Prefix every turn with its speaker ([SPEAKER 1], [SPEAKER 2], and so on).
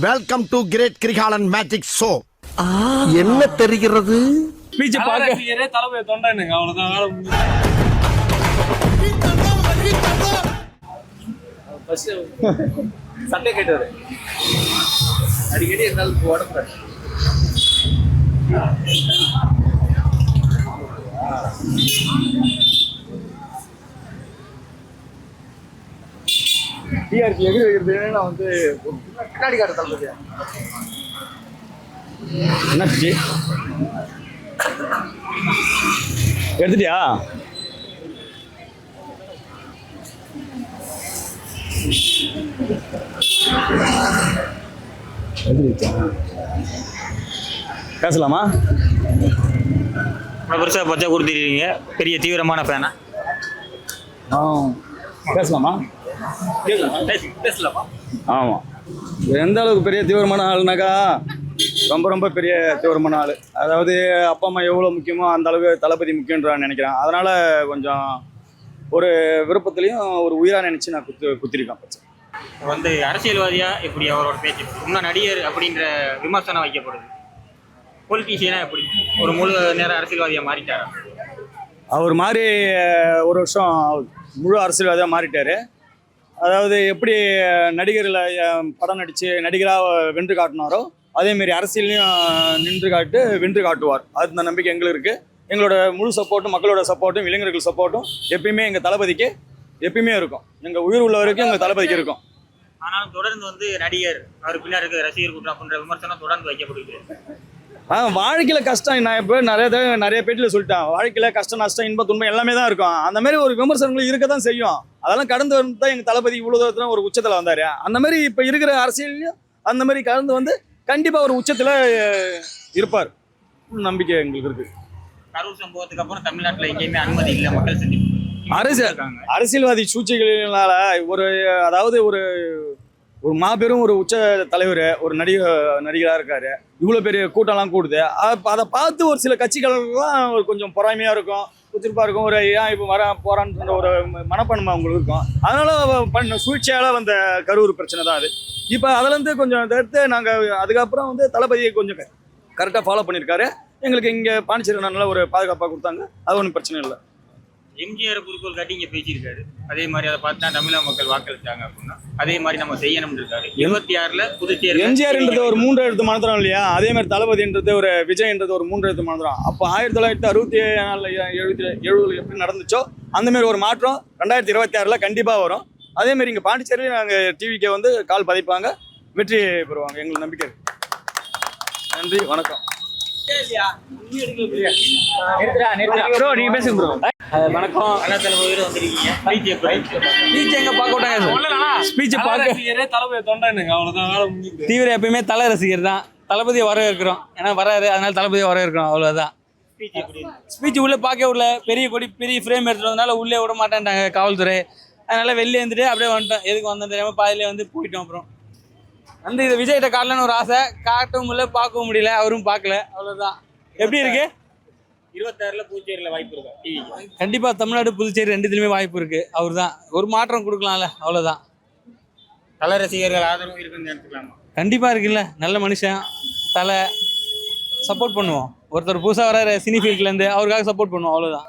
[SPEAKER 1] Welcome to great Kirikalan magic show.
[SPEAKER 2] என்ன தெரிகிறது?
[SPEAKER 3] Speech பார்க்க தலைமை தொண்டனுங்க அவ்வளவுதான். சட்டை கேட்டாரு அடிக்கடி இருந்தாலும் உடம்பு டிஆர்பி எகிரி வைக்கிறது நான் வந்து பின்னாடி காட்ட தளபதியா என்னாச்சு எடுத்துட்டியா? பேசலாமா?
[SPEAKER 4] பெருசாக பச்சை கொடுத்துருக்கீங்க, பெரிய தீவிரமான ஃபேனா?
[SPEAKER 3] பேசலாமா?
[SPEAKER 4] பேசலாமா?
[SPEAKER 3] ஆமாம், எந்த அளவுக்கு பெரிய தீவிரமான ஆளுனாக்கா ரொம்ப ரொம்ப பெரிய தீவிரமான ஆள். அதாவது அப்பா அம்மா எவ்வளோ முக்கியமோ அந்த அளவுக்கு தளபதி முக்கியன்றான்னு நினைக்கிறேன். அதனால் கொஞ்சம் ஒரு விருப்பத்துலேயும் ஒரு உயிராக நினச்சி நான் குத்திருக்கேன்.
[SPEAKER 4] வந்து அரசியல்வாதியா எப்படி அவரோட பேச்சு இன்னும் நடிகர் அப்படின்ற விமர்சனம் வைக்கப்படுது. பொலிட்டீஷியனா எப்படி ஒரு முழு நேரம் அரசியல்வாதியா மாறிட்டாரா?
[SPEAKER 3] அவர் மாதிரி ஒரு வருஷம் முழு அரசியல்வாதியாக மாறிட்டார். அதாவது எப்படி நடிகர்களை படம் நடித்து நடிகராக வென்று காட்டினாரோ அதேமாரி அரசியலையும் வென்று காட்டுவார். அந்த நம்பிக்கை எங்களுக்கு இருக்குது. எங்களோட முழு சப்போர்ட்டும், மக்களோட சப்போர்ட்டும், இளைஞர்கள் சப்போர்ட்டும் எப்பயுமே எங்கள் தளபதிக்கு எப்பயுமே இருக்கும். எங்கள் உயிர் உள்ள வரைக்கும் எங்கள் தளபதிக்கு இருக்கும்.
[SPEAKER 4] ஆனாலும் தொடர்ந்து வந்து நடிகர் அவர் பின்னாடி இருக்க ரசிகர் கூட்டம் அப்படின்ற விமர்சனம் தொடர்ந்து வைக்கப்படுது.
[SPEAKER 3] வாழ்க்கையில் கஷ்டம், நான் இப்போ நிறைய பேட்டில் சொல்லிட்டேன், வாழ்க்கையில் கஷ்டம் நஷ்டம் இன்பம் துன்பம் எல்லாமே தான் இருக்கும். அந்த மாதிரி ஒரு விமர்சனங்கள் இருக்க தான் செய்யும். அதெல்லாம் கடந்து வந்து தான் எங்கள் தளபதி இவ்வளோ தூரத்தில் ஒரு உச்சத்தில் வந்தார். அந்த மாதிரி இப்போ இருக்கிற அரசியலையும் அந்த மாதிரி கடந்து வந்து கண்டிப்பாக ஒரு உச்சத்தில் இருப்பார் நம்பிக்கை எங்களுக்கு இருக்குது.
[SPEAKER 4] கரூர் சம்பவத்துக்கு அப்புறம் தமிழ்நாட்டில் எங்கேயுமே அனுமதி இல்லை மக்கள் சந்தி.
[SPEAKER 3] அரசியல்வாதி சூழ்ச்சிகளினால அதாவது ஒரு மாபெரும் ஒரு உச்ச தலைவர் ஒரு நடிகராக இருக்காரு. இவ்வளோ பெரிய கூட்டம்லாம் கூடுது. அதை பார்த்து ஒரு சில கட்சிகள்லாம் ஒரு கொஞ்சம் பொறாமையாக இருக்கும், குத்திருப்பாக இருக்கும். ஒரு ஏன் இப்போ போகிறான்ற ஒரு மனப்பான்மை அவங்களுக்கு இருக்கும். அதனால சூழ்ச்சியால் வந்த கரூர் பிரச்சனை தான் அது. இப்போ அதுலேருந்து கொஞ்சம் தடுத்து நாங்கள் அதுக்கப்புறம் வந்து தளபதியை கொஞ்சம் கரெக்டாக ஃபாலோ பண்ணியிருக்காரு. எங்களுக்கு இங்கே பாண்டிச்சேரி நல்ல ஒரு பாதுகாப்பாக கொடுத்தாங்க. அது ஒன்றும் பிரச்சனை இல்லை.
[SPEAKER 4] எம்ஜிஆர் குறிக்கோள் காட்டி இங்கே பேசியிருக்காரு. அதே மாதிரி அதை பார்த்து தான் தமிழக மக்கள் வாக்களித்தாங்க அப்படின்னா அதே மாதிரி நம்ம செய்யணும்னு இருக்காரு. 26 புதுச்சேரி
[SPEAKER 3] எம்ஜிஆர்ன்றது ஒரு 3 எழுத்து மந்திரம் இல்லையா? அதே மாதிரி தளபதின்றது ஒரு விஜய்ன்றது ஒரு 3 எழுத்து மந்திரம். அப்போ 1964 70 எப்படி நடந்துச்சோ அந்த மாதிரி ஒரு மாற்றம் 2026 கண்டிப்பாக வரும். அதே மாதிரி இங்கே பாண்டிச்சேரியில் நாங்கள் டிவிக்கு வந்து கால் பதிப்பாங்க, வெற்றி பெறுவாங்க, எங்களுக்கு நம்பிக்கை இருக்கு. நன்றி, வணக்கம்.
[SPEAKER 4] வணக்கம். அண்ணா தளபதியோட வந்திருக்கீங்க.
[SPEAKER 5] எங்க பார்க்க விட்டாங்க ஸ்பீச் பார்க்க
[SPEAKER 3] தலைமை தொண்டனுங்க அவ்வளவுதான்.
[SPEAKER 5] தீவிர எப்பயுமே தலை ரசிகர் தான். தளபதியை வர இருக்கிறோம், ஏன்னா வராரு, அதனால தளபதியை வர இருக்கிறோம், அவ்வளவுதான். ஸ்பீச் உள்ள பார்க்க விடல, பெரிய கொடி பெரிய ஃப்ரேம் எடுத்துறதுனால உள்ளே விட மாட்டேன்ட்டாங்க காவல்துறை. அதனால வெளியே இருந்துட்டு அப்படியே வந்துட்டோம். எதுக்கு வந்தோம் தெரியாம பாதியிலே வந்து போயிட்டோம். அப்புறம் வந்து இது விஜய்கிட்ட காட்டலன்னு ஒரு ஆசை, காட்டவும் முடியல, பார்க்கவும் முடியல, அவரும் பார்க்கல, அவ்வளவுதான். எப்படி இருக்கு?
[SPEAKER 4] 26 புதுச்சேரியில் வாய்ப்பு இருக்கா?
[SPEAKER 5] கண்டிப்பா தமிழ்நாடு புதுச்சேரி ரெண்டுத்துலயுமே வாய்ப்பு இருக்கு. அவர் தான் ஒரு மாற்றம் கொடுக்கலாம்ல, அவ்வளவுதான்.
[SPEAKER 4] தல ரசிகர்கள் ஆதரவு இருக்குன்னு எடுத்துக்கலாமா?
[SPEAKER 5] கண்டிப்பா இருக்குல்ல, நல்ல மனுஷன், தலை சப்போர்ட் பண்ணுவோம். ஒருத்தர் புதுசாக வர சினி ஃபீல்ட்ல இருந்து அவருக்காக சப்போர்ட் பண்ணுவோம், அவ்வளவுதான்.